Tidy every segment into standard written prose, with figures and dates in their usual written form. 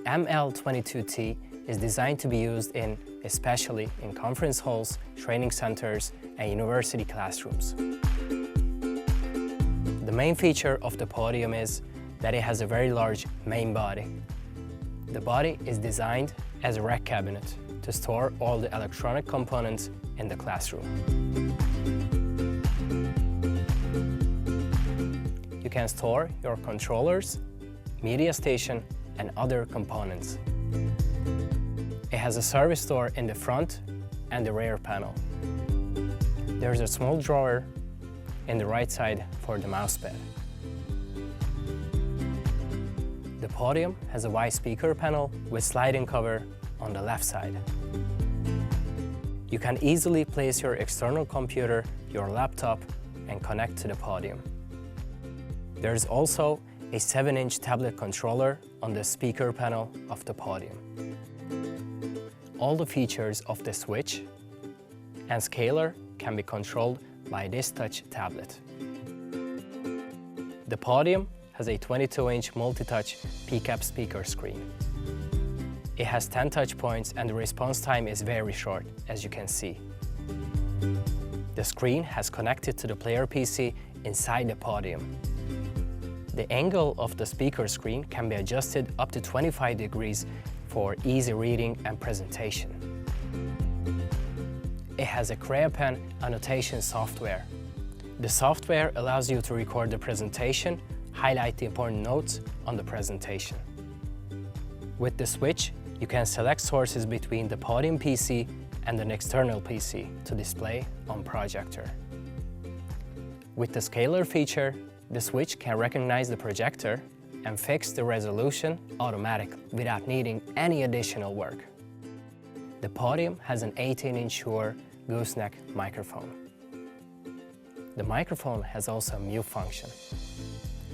ML22T is designed to be used especially in conference halls, training centers, and university classrooms. The main feature of the Podium is that it has a very large main body. The body is designed as a rack cabinet to store all the electronic components in the classroom. You can store your controllers, media station, and other components. It has a service door in the front and the rear panel. There's a small drawer in the right side for the mousepad. The Podium has a wide speaker panel with sliding cover on the left side. You can easily place your external computer, your laptop, and connect to the Podium. There's also a 7-inch tablet controller on the speaker panel of the Podium. All the features of the switch and scaler can be controlled by this touch tablet. The Podium has a 22-inch MultiTouch PCAP speaker screen. It has 10 touch points and the response time is very short, as you can see. The screen has connected to the player PC inside the Podium. The angle of the speaker screen can be adjusted up to 25 degrees for easy reading and presentation. It has a Creapen Annotation software. The software allows you to record the presentation, highlight the important notes on the presentation. With the switch, you can select sources between the Podium PC and an external PC to display on projector. With the scaler feature, the switch can recognize the projector and fix the resolution automatically without needing any additional work. The Podium has an 18-inch Shure gooseneck microphone. The microphone has also a mute function.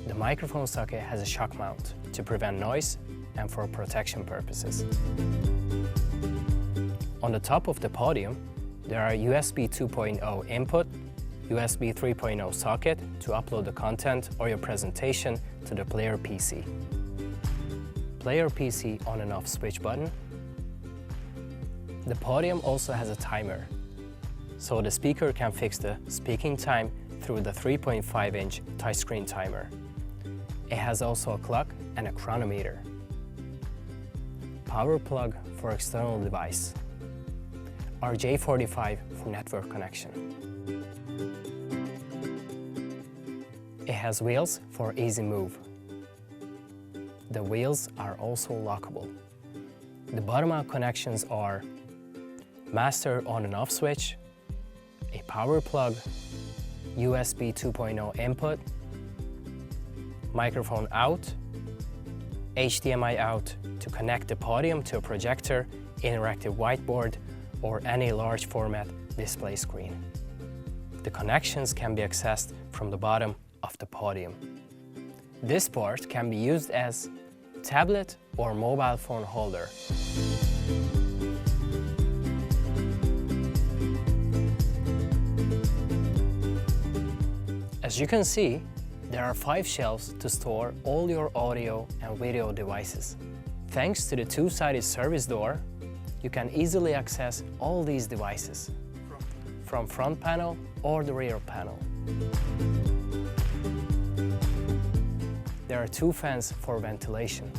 The microphone socket has a shock mount to prevent noise and for protection purposes. On the top of the Podium, there are USB 2.0 input, USB 3.0 socket to upload the content or your presentation to the player PC. Player PC on and off switch button. The Podium also has a timer, so the speaker can fix the speaking time through the 3.5-inch touchscreen timer. It has also a clock and a chronometer. Power plug for external device. RJ45 for network connection. It has wheels for easy move. The wheels are also lockable. The bottom-out connections are master on and off switch, a power plug, USB 2.0 input, microphone out, HDMI out to connect the Podium to a projector, interactive whiteboard, or any large format display screen. The connections can be accessed from the bottom of the Podium. This port can be used as tablet or mobile phone holder. As you can see, there are 5 shelves to store all your audio and video devices. Thanks to the two-sided service door, you can easily access all these devices from front panel or the rear panel. There are 2 fans for ventilation.